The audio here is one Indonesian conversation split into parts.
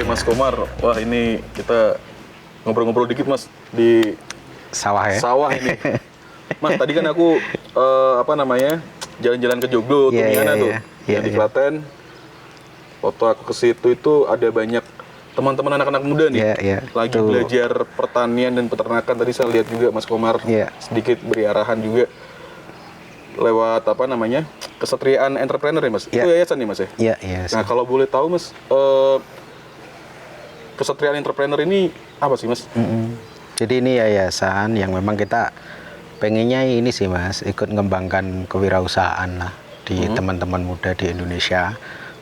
Mas Komar. Wah, ini kita ngobrol-ngobrol dikit Mas di sawah ya. Sawah ini. Mas, tadi kan aku jalan-jalan ke Joglo tuh Miana tuh. Yang di Klaten. Waktu aku ke situ itu ada banyak teman-teman anak-anak muda nih. Lagi belajar pertanian dan peternakan. Tadi saya lihat juga Mas Komar sedikit beri arahan juga lewat Kesetriaan Entrepreneur ya Mas. Itu yayasan nih Mas ya? Iya. Nah, kalau boleh tahu Mas, Kesetriaan Entrepreneur ini apa sih Mas? Jadi ini yayasan yang memang kita pengennya ini sih Mas, ikut mengembangkan kewirausahaan lah di teman-teman muda di Indonesia,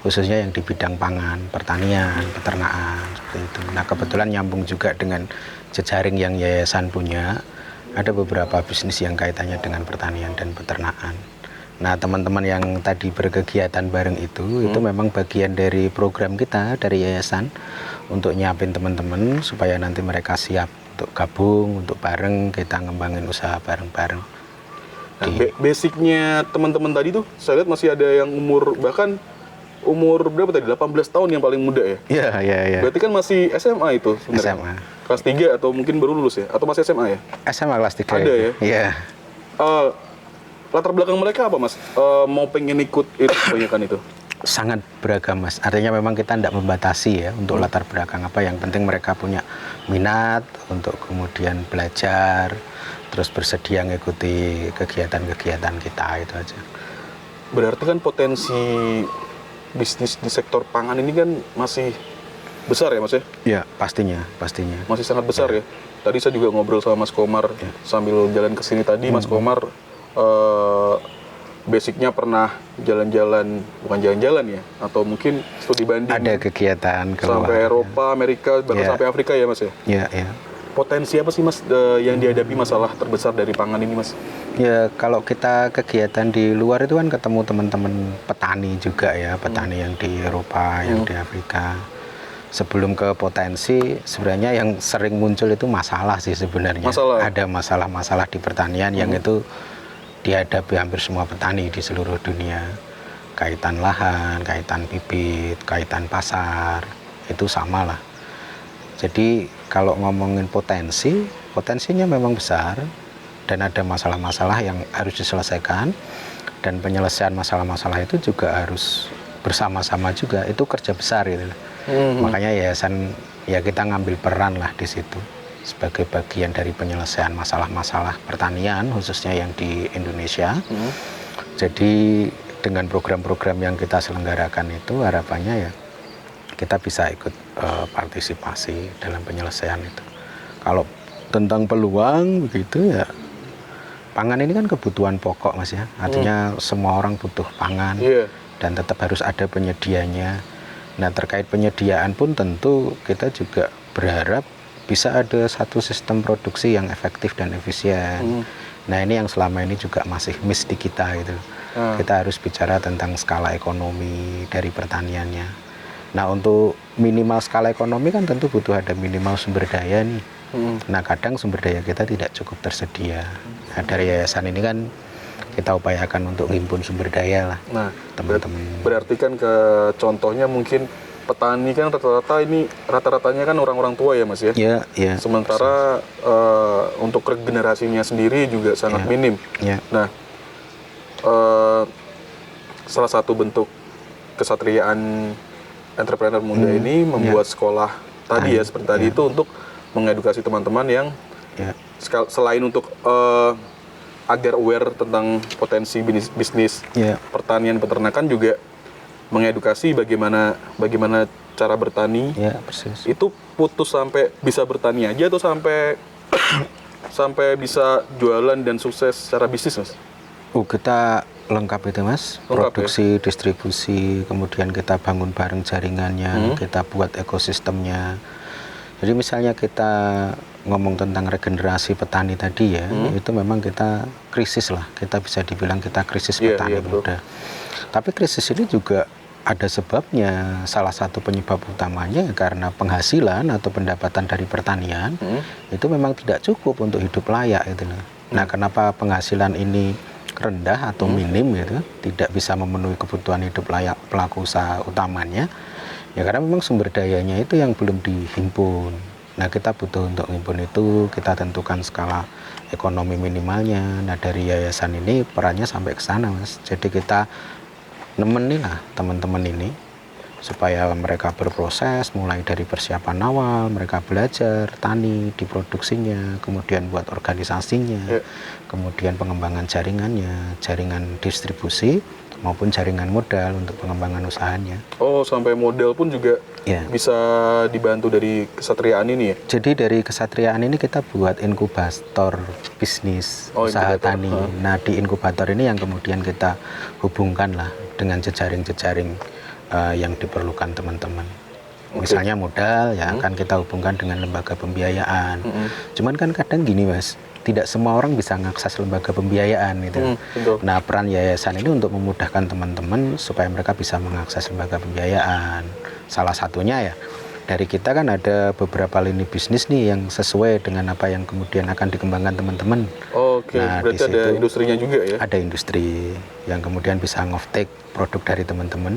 khususnya yang di bidang pangan, pertanian, peternakan, seperti itu. Nah, kebetulan nyambung juga dengan jejaring yang yayasan punya, ada beberapa bisnis yang kaitannya dengan pertanian dan peternakan. Nah, teman-teman yang tadi berkegiatan bareng itu memang bagian dari program kita dari yayasan untuk nyiapin teman-teman supaya nanti mereka siap untuk gabung, untuk bareng kita ngembangin usaha bareng-bareng. Nah, basicnya teman-teman tadi tuh saya lihat masih ada yang umur berapa tadi? 18 tahun yang paling muda ya? Iya. Berarti kan masih SMA itu sebenarnya? SMA. Kelas 3 atau mungkin baru lulus ya? Atau masih SMA ya? SMA kelas 3. Ada ya? Iya. Latar belakang mereka apa Mas? Mau pengen ikut itu kebanyakan itu? Sangat beragam Mas, artinya memang kita tidak membatasi ya untuk latar belakang apa, yang penting mereka punya minat untuk kemudian belajar, terus bersedia mengikuti kegiatan-kegiatan kita, itu aja. Berarti kan potensi bisnis di sektor pangan ini kan masih besar ya Mas ya? Iya, pastinya. Masih sangat besar ya. Tadi saya juga ngobrol sama Mas Komar sambil jalan ke sini tadi. Mas Komar basicnya pernah bukan jalan-jalan ya, atau mungkin studi banding. Ada kegiatan keluar. Sampai Eropa, Amerika, bahkan sampai Afrika ya Mas ya? Iya. Potensi apa sih Mas yang dihadapi masalah terbesar dari pangan ini Mas? Ya, kalau kita kegiatan di luar itu kan ketemu teman-teman petani juga ya, petani yang di Eropa, yang di Afrika. Sebelum ke potensi, sebenarnya yang sering muncul itu masalah sih sebenarnya. Ada masalah-masalah di pertanian yang itu dihadapi hampir semua petani di seluruh dunia. Kaitan lahan, kaitan bibit, kaitan pasar, itu sama lah. Jadi kalau ngomongin potensinya memang besar, dan ada masalah-masalah yang harus diselesaikan, dan penyelesaian masalah-masalah itu juga harus bersama-sama juga, itu kerja besar gitu. Makanya yayasan ya kita ngambil peran lah di situ sebagai bagian dari penyelesaian masalah-masalah pertanian khususnya yang di Indonesia. Jadi dengan program-program yang kita selenggarakan itu harapannya ya kita bisa ikut partisipasi dalam penyelesaian itu. Kalau tentang peluang begitu ya, pangan ini kan kebutuhan pokok Mas ya, artinya semua orang butuh pangan dan tetap harus ada penyedianya. Nah, terkait penyediaan pun tentu kita juga berharap bisa ada satu sistem produksi yang efektif dan efisien. Nah, ini yang selama ini juga masih miss di kita gitu. Kita harus bicara tentang skala ekonomi dari pertaniannya. Nah, untuk minimal skala ekonomi kan tentu butuh ada minimal sumber daya nih. Nah, kadang sumber daya kita tidak cukup tersedia. Nah, dari yayasan ini kan kita upayakan untuk himpun sumber daya lah. Nah, teman-teman. Berarti kan contohnya mungkin petani kan rata-ratanya kan orang-orang tua ya Mas ya? Iya. Sementara untuk regenerasinya sendiri juga sangat minim. Nah, salah satu bentuk kesatriaan entrepreneur muda ini membuat sekolah tadi ya, seperti tadi itu untuk mengedukasi teman-teman yang selain untuk agar aware tentang potensi bisnis pertanian peternakan, juga mengedukasi bagaimana cara bertani. Persis. Itu putus sampai bisa bertani aja atau sampai bisa jualan dan sukses secara bisnis Mas? Kita lengkap itu Mas, produksi, distribusi, kemudian kita bangun bareng jaringannya, kita buat ekosistemnya. Jadi misalnya kita ngomong tentang regenerasi petani tadi ya, itu memang kita krisis lah, kita bisa dibilang kita krisis petani muda. Tapi krisis ini juga ada sebabnya. Salah satu penyebab utamanya karena penghasilan atau pendapatan dari pertanian itu memang tidak cukup untuk hidup layak gitu loh. Nah, kenapa penghasilan ini rendah atau minim gitu, tidak bisa memenuhi kebutuhan hidup layak pelaku usaha utamanya, Ya karena memang sumber dayanya itu yang belum dihimpun. Nah kita butuh untuk menghimpun itu, kita tentukan skala ekonomi minimalnya. Nah dari yayasan ini perannya sampai ke sana Mas. Jadi kita nemenin lah teman-teman ini supaya mereka berproses mulai dari persiapan awal, mereka belajar tani, diproduksinya, kemudian buat organisasinya, kemudian pengembangan jaringannya, jaringan distribusi maupun jaringan modal untuk pengembangan usahanya. Oh, sampai modal pun juga bisa dibantu dari Kesatriaan ini ya? Jadi dari Kesatriaan ini kita buat inkubator bisnis usaha tani. Nah di inkubator ini yang kemudian kita hubungkan lah dengan jejaring-jejaring yang diperlukan teman-teman. Misalnya modal ya kan kita hubungkan dengan lembaga pembiayaan. Cuman kan kadang gini Mas, tidak semua orang bisa mengakses lembaga pembiayaan gitu. Nah peran yayasan ini untuk memudahkan teman-teman supaya mereka bisa mengakses lembaga pembiayaan. Salah satunya ya dari kita kan ada beberapa lini bisnis nih yang sesuai dengan apa yang kemudian akan dikembangkan teman-teman. Oke, nah, berarti ada industrinya juga ya? Ada industri yang kemudian bisa nge-take produk dari teman-teman.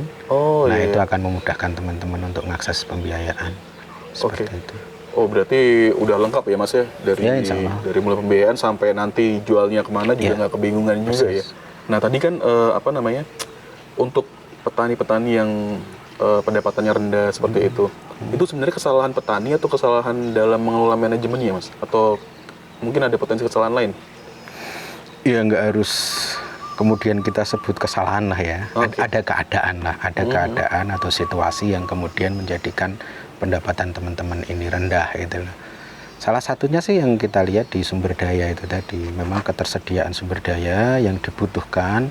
Nah itu akan memudahkan teman-teman untuk mengakses pembiayaan. Seperti itu. Oh berarti udah lengkap ya Mas ya? Dari mulai pembiayaan sampai nanti jualnya kemana juga nggak kebingungan juga ya? Nah tadi kan untuk petani-petani yang pendapatannya rendah seperti itu sebenarnya kesalahan petani atau kesalahan dalam mengelola manajemennya Mas? Atau mungkin ada potensi kesalahan lain? Ya nggak harus kemudian kita sebut kesalahan lah ya. Ada keadaan lah, ada keadaan atau situasi yang kemudian menjadikan pendapatan teman-teman ini rendah gitu loh. Salah satunya sih yang kita lihat di sumber daya itu tadi, memang ketersediaan sumber daya yang dibutuhkan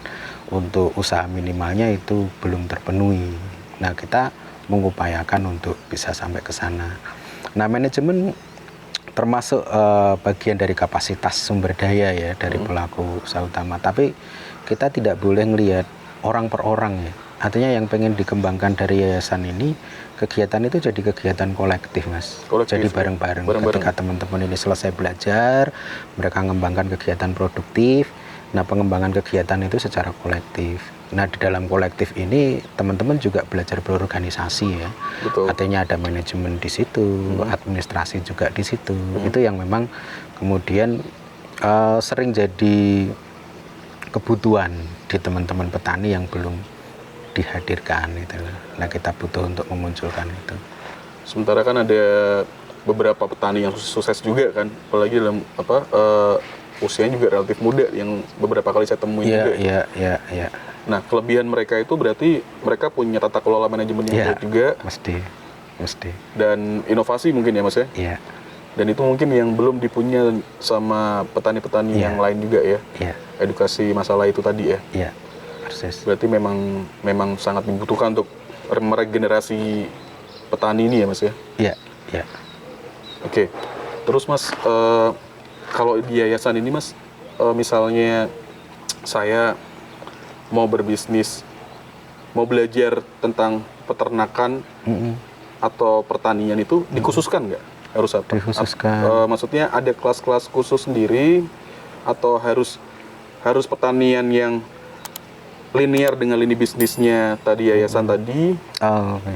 untuk usaha minimalnya itu belum terpenuhi. Nah kita mengupayakan untuk bisa sampai ke sana. Nah manajemen termasuk bagian dari kapasitas sumber daya ya dari pelaku usaha utama. Tapi kita tidak boleh melihat orang per orang ya. Artinya yang pengen dikembangkan dari yayasan ini, kegiatan itu jadi kegiatan kolektif Mas. Jadi bareng-bareng. Ketika teman-teman ini selesai belajar, mereka mengembangkan kegiatan produktif. Nah pengembangan kegiatan itu secara kolektif. Nah di dalam kolektif ini teman-teman juga belajar berorganisasi ya. Betul. Artinya ada manajemen di situ, administrasi juga di situ. Itu yang memang kemudian sering jadi kebutuhan di teman-teman petani yang belum dihadirkan itu. Nah kita butuh untuk memunculkan itu. Sementara kan ada beberapa petani yang sukses juga kan, apalagi dalam usianya juga relatif muda yang beberapa kali saya temuin juga. Iya. Nah, kelebihan mereka itu berarti mereka punya tata kelola manajemen yang baik juga. Mesti. Dan inovasi mungkin ya Mas ya? Iya. Dan itu mungkin yang belum dipunya sama petani-petani yang lain juga ya? Iya. Edukasi masalah itu tadi ya? Iya, persis. Berarti memang sangat dibutuhkan untuk meregenerasi petani ini ya Mas ya? Iya. Oke. Terus Mas, kalau di yayasan ini Mas, misalnya saya mau berbisnis, mau belajar tentang peternakan atau pertanian itu dikhususkan nggak? Harus apa? Dikhususkan. Maksudnya ada kelas-kelas khusus sendiri atau harus pertanian yang linear dengan lini bisnisnya tadi yayasan tadi?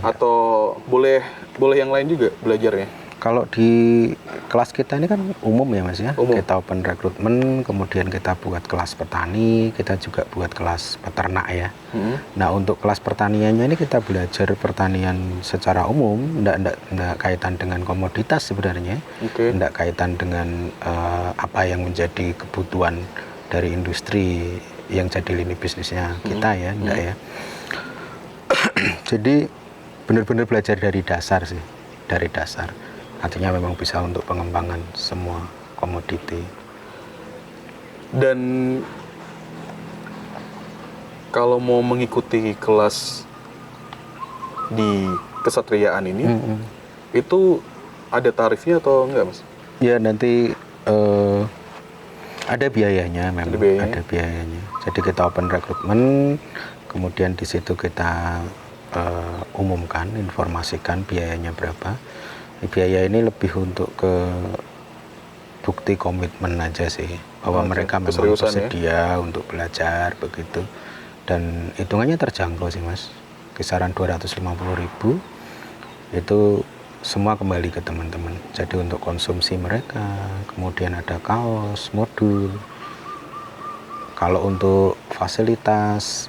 Atau boleh yang lain juga belajarnya? Kalau di kelas kita ini kan umum ya Mas ya, kita open rekrutmen, kemudian kita buat kelas petani, kita juga buat kelas peternak ya. Nah untuk kelas pertaniannya ini kita belajar pertanian secara umum, enggak kaitan dengan komoditas sebenarnya, enggak kaitan dengan apa yang menjadi kebutuhan dari industri yang jadi lini bisnisnya kita ya, enggak ya. Jadi benar-benar belajar dari dasar sih, dari dasar. Artinya memang bisa untuk pengembangan semua komoditi. Dan kalau mau mengikuti kelas di Kesatriaan ini, itu ada tarifnya atau enggak Mas? Ya nanti ada biayanya memang, ada biayanya. Jadi kita open rekrutmen, kemudian di situ kita umumkan, informasikan biayanya berapa. Biaya ini lebih untuk ke bukti komitmen aja sih, bahwa mereka memang bersedia untuk belajar begitu, dan hitungannya terjangkau sih Mas, kisaran 250.000 itu semua kembali ke teman-teman. Jadi untuk konsumsi mereka, kemudian ada kaos, modul. Kalau untuk fasilitas,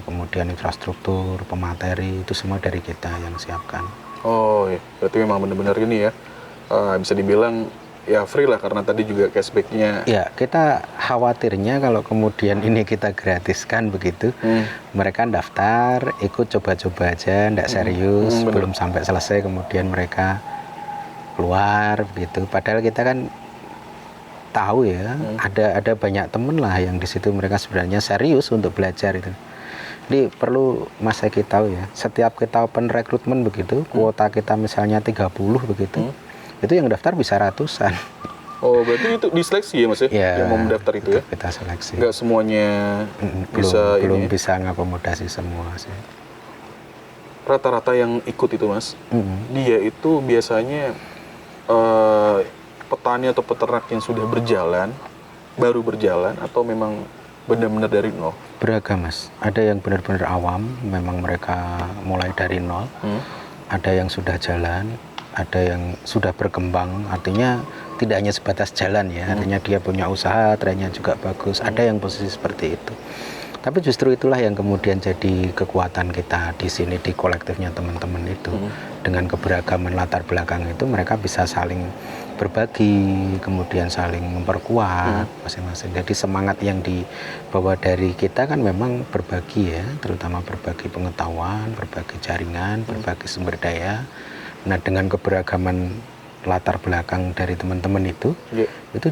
kemudian infrastruktur, pemateri, itu semua dari kita yang siapkan. Oh ya, berarti memang benar-benar ini ya, bisa dibilang ya free lah, karena tadi juga cashback-nya. Ya, kita khawatirnya kalau kemudian ini kita gratiskan begitu, mereka daftar, ikut coba-coba aja, ndak serius, belum sampai selesai, kemudian mereka keluar begitu. Padahal kita kan tahu ya, ada banyak temen lah yang di situ mereka sebenarnya serius untuk belajar itu. Jadi perlu Mas Eki tahu ya, setiap kita open rekrutmen begitu, kuota kita misalnya 30 begitu, itu yang daftar bisa ratusan. Oh, berarti itu diseleksi ya Mas ya, yang mau mendaftar itu ya? Kita seleksi. Nggak semuanya bisa belum ini ya? Bisa ngakomodasi semua sih. Rata-rata yang ikut itu Mas, dia itu biasanya petani atau peternak yang sudah berjalan, baru berjalan, atau memang benar-benar dari nol? Beragam Mas, ada yang benar-benar awam, memang mereka mulai dari nol, ada yang sudah jalan, ada yang sudah berkembang, artinya tidak hanya sebatas jalan ya, artinya dia punya usaha, trennya juga bagus, ada yang posisi seperti itu. Tapi justru itulah yang kemudian jadi kekuatan kita di sini, di kolektifnya teman-teman itu. Dengan keberagaman latar belakang itu, mereka bisa saling berbagi, kemudian saling memperkuat masing-masing. Jadi semangat yang dibawa dari kita kan memang berbagi ya, terutama berbagi pengetahuan, berbagi jaringan, berbagi sumber daya. Nah, dengan keberagaman latar belakang dari teman-teman itu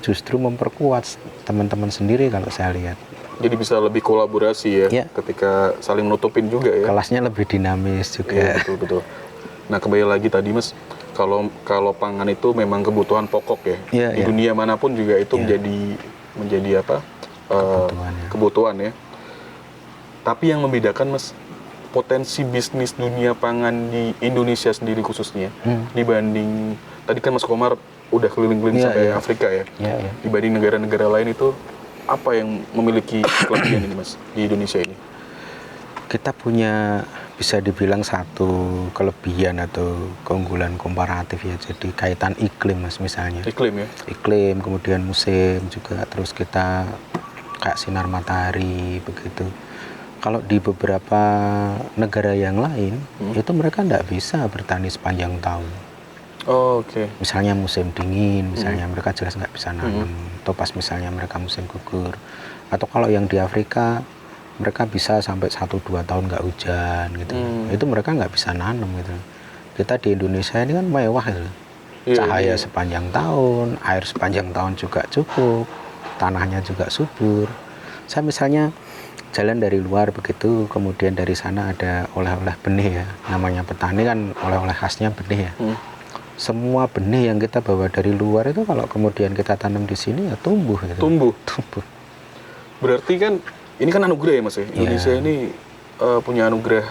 justru memperkuat teman-teman sendiri kalau saya lihat. Jadi bisa lebih kolaborasi ya, ketika saling nutupin juga ya. Kelasnya lebih dinamis juga. Iya, betul. Nah, kembali lagi tadi Mas, kalau pangan itu memang kebutuhan pokok ya. Di dunia manapun juga itu menjadi apa? Kebutuhan ya. Tapi yang membedakan Mas, potensi bisnis dunia pangan di Indonesia sendiri khususnya dibanding tadi kan Mas Komar udah keliling-keliling sampai Afrika ya. Dibanding negara-negara lain itu apa yang memiliki kelebihan ini Mas di Indonesia ini? Kita punya bisa dibilang satu kelebihan atau keunggulan komparatif ya. Jadi kaitan iklim Mas misalnya. Iklim ya? Iklim, kemudian musim juga, terus kita kayak sinar matahari begitu. Kalau di beberapa negara yang lain itu mereka nggak bisa bertani sepanjang tahun. Oh, oke. Misalnya musim dingin, misalnya mereka jelas nggak bisa nanam. Atau pas misalnya mereka musim gugur. Atau kalau yang di Afrika, mereka bisa sampai 1-2 tahun nggak hujan gitu. Itu mereka nggak bisa nanam gitu. Kita di Indonesia ini kan mewah gitu. Cahaya sepanjang tahun, air sepanjang tahun juga cukup, tanahnya juga subur. Saya misalnya jalan dari luar begitu, kemudian dari sana ada oleh-oleh benih ya. Namanya petani kan oleh-oleh khasnya benih ya. Semua benih yang kita bawa dari luar itu kalau kemudian kita tanam di sini ya tumbuh gitu. Tumbuh. Berarti kan ini kan anugerah ya Mas ya. Indonesia ini punya anugerah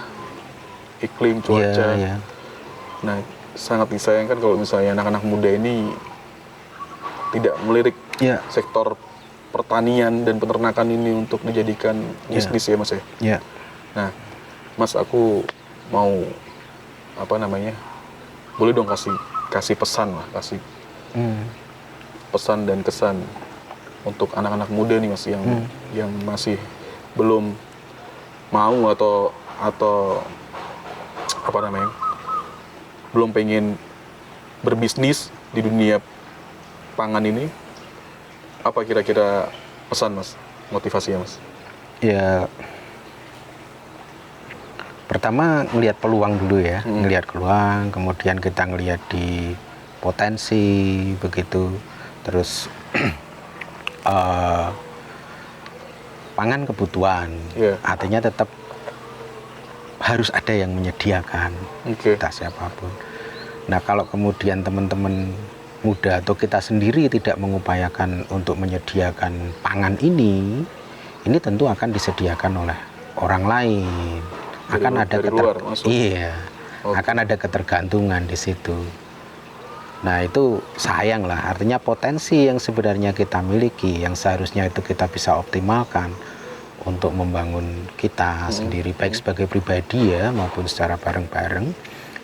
iklim, cuaca. Nah, sangat disayangkan kalau misalnya anak-anak muda ini tidak melirik sektor pertanian dan peternakan ini untuk dijadikan bisnis ya Mas ya. Nah, Mas, aku mau boleh dong kasih pesan lah, pesan dan kesan untuk anak-anak muda nih Mas yang masih belum mau atau belum pengen berbisnis di dunia pangan ini. Apa kira-kira pesan Mas, motivasinya Mas? Ya, pertama ngelihat peluang dulu ya, ngelihat peluang, kemudian kita ngelihat di potensi begitu, terus pangan kebutuhan, artinya tetap harus ada yang menyediakan, entah siapapun. Nah, kalau kemudian teman-teman muda atau kita sendiri tidak mengupayakan untuk menyediakan pangan ini tentu akan disediakan oleh orang lain. Akan ada akan ada ketergantungan di situ. Nah, itu sayang lah, artinya potensi yang sebenarnya kita miliki yang seharusnya itu kita bisa optimalkan untuk membangun kita sendiri, baik sebagai pribadi ya maupun secara bareng-bareng,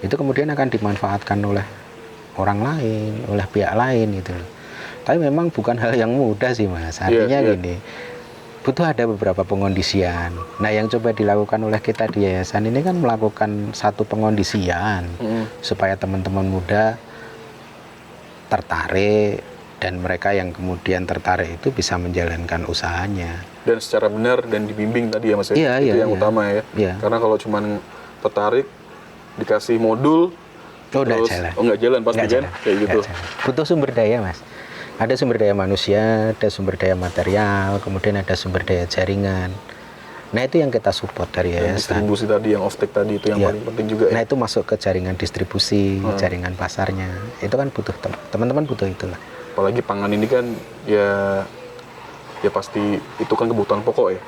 itu kemudian akan dimanfaatkan oleh orang lain, oleh pihak lain gitu loh. Tapi memang bukan hal yang mudah sih Mas. Artinya gini, butuh ada beberapa pengondisian. Nah, yang coba dilakukan oleh kita di yayasan ini kan melakukan satu pengondisian supaya teman-teman muda tertarik, dan mereka yang kemudian tertarik itu bisa menjalankan usahanya. Dan secara benar dan dibimbing tadi ya Mas ya. Itu yang utama ya. Karena kalau cuman tertarik dikasih modul nggak jalan. Nggak jalan pasti kan kayak gitu. Butuh sumber daya Mas. Ada sumber daya manusia, ada sumber daya material, kemudian ada sumber daya jaringan. Nah, itu yang kita support dari yayasan. Distribusi tadi, yang off-take tadi itu yang paling penting juga ya. Nah, itu masuk ke jaringan distribusi, jaringan pasarnya. Itu kan butuh, teman-teman butuh itulah. Apalagi pangan ini kan ya pasti itu kan kebutuhan pokok ya.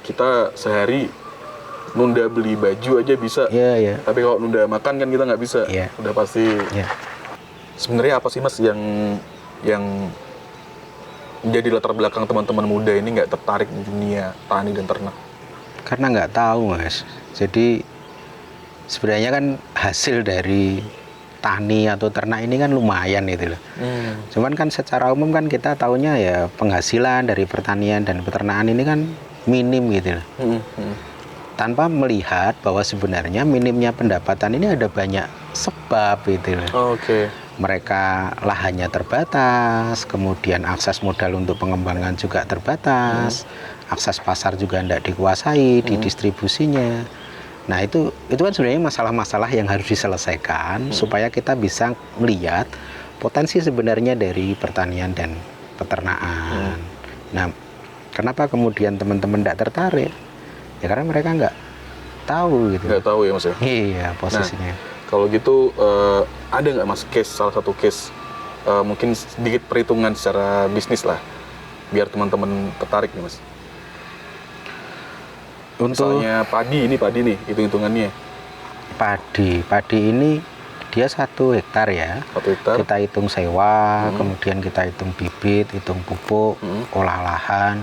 Kita sehari nunda beli baju aja bisa. Tapi kalau nunda makan kan kita nggak bisa. Udah pasti. Sebenarnya apa sih Mas yang menjadi latar belakang teman-teman muda ini nggak tertarik di dunia tani dan ternak? Karena nggak tahu Mas. Jadi sebenarnya kan hasil dari tani atau ternak ini kan lumayan itu loh. Cuman kan secara umum kan kita taunya ya penghasilan dari pertanian dan peternakan ini kan minim gitu loh. Tanpa melihat bahwa sebenarnya minimnya pendapatan ini ada banyak sebab gitu loh. Mereka lahannya terbatas, kemudian akses modal untuk pengembangan juga terbatas, akses pasar juga tidak dikuasai di distribusinya. Nah, itu kan sebenarnya masalah-masalah yang harus diselesaikan supaya kita bisa melihat potensi sebenarnya dari pertanian dan peternakan. Nah, kenapa kemudian teman-teman tidak tertarik? Ya karena mereka nggak tahu gitu. Nggak tahu ya Mas ya? Iya, posisinya. Nah, kalau gitu ada nggak Mas salah satu case mungkin sedikit perhitungan secara bisnis lah biar teman-teman tertarik nih Mas. Misalnya padi nih hitung-hitungannya. Padi ini dia 1 hektar ya. 1 hektar. Kita hitung sewa, kemudian kita hitung bibit, hitung pupuk, olah lahan,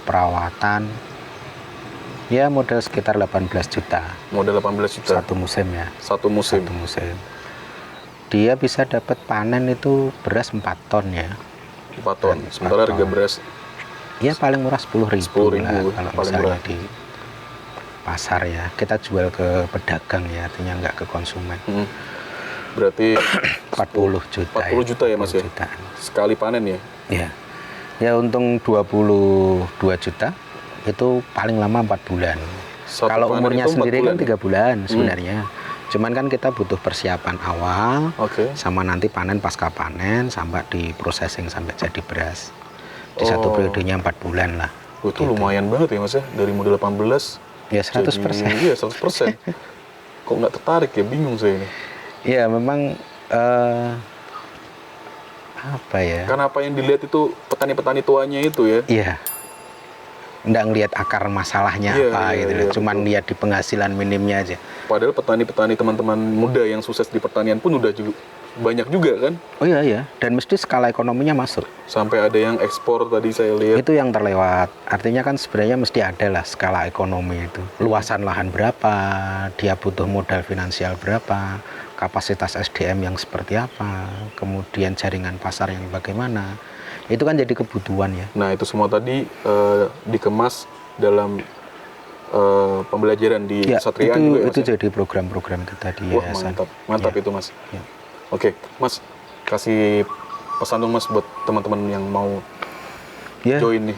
perawatan. Ya modal sekitar 18 juta. Modal 18 juta. Satu musim ya. Satu musim. Dia bisa dapat panen itu beras 4 ton ya. 4 ton. Sementara harga beras ya paling murah 10.000 lah kalau misalnya di pasar ya. Kita jual ke pedagang ya, artinya nggak ke konsumen. Berarti 40 juta. 40 juta ya Mas ya. Sekali panen ya. Ya. Ya untung 22 juta. Itu paling lama 4 bulan. Kalau umurnya sendiri kan 3 bulan sebenarnya. Cuman kan kita butuh persiapan awal, sama nanti panen pasca panen, sampai di processing sampai jadi beras. Di satu periodenya 4 bulan lah. Itu lumayan banget ya Mas ya, dari modal 18. Ya 100%. Iya 100%. Kok nggak tertarik ya, bingung saya ini. Iya memang apa ya? Karena apa yang dilihat itu petani-petani tuanya itu ya. Iya. Nggak ngelihat akar masalahnya gitu. Cuman lihat di penghasilan minimnya aja. Padahal petani-petani teman-teman muda yang sukses di pertanian pun udah juga banyak juga kan? Oh iya, dan mesti skala ekonominya masuk. Sampai ada yang ekspor tadi saya lihat. Itu yang terlewat. Artinya kan sebenarnya mesti ada lah skala ekonomi itu. Luasan lahan berapa, dia butuh modal finansial berapa, kapasitas SDM yang seperti apa, kemudian jaringan pasar yang bagaimana. Itu kan jadi kebutuhan ya. Nah itu semua tadi dikemas dalam pembelajaran di Satriaan juga ya Mas? Itu jadi program-program kita di yayasan. Mantap itu Mas. Oke, Mas kasih pesan dong Mas buat teman-teman yang mau join nih.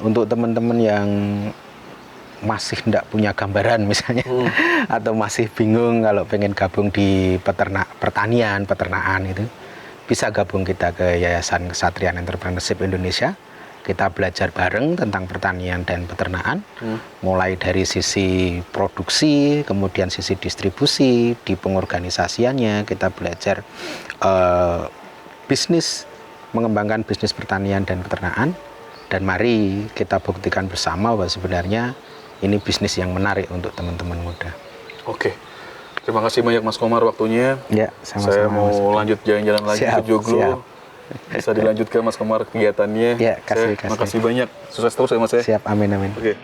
Untuk teman-teman yang masih tidak punya gambaran misalnya, atau masih bingung kalau pengen gabung di pertanian, peternakan itu, bisa gabung kita ke Yayasan Kesatrian Entrepreneurship Indonesia. Kita belajar bareng tentang pertanian dan peternakan, mulai dari sisi produksi, kemudian sisi distribusi, di pengorganisasiannya kita belajar bisnis, mengembangkan bisnis pertanian dan peternakan, dan mari kita buktikan bersama bahwa sebenarnya ini bisnis yang menarik untuk teman-teman muda. Oke. Terima kasih banyak Mas Komar waktunya. Ya, sama-sama. Saya mau lanjut jalan-jalan lagi ke Joglo. Bisa dilanjutkan Mas Komar kegiatannya. Ya, makasih banyak. Sukses terus ya Mas ya. Siap, amin. Oke.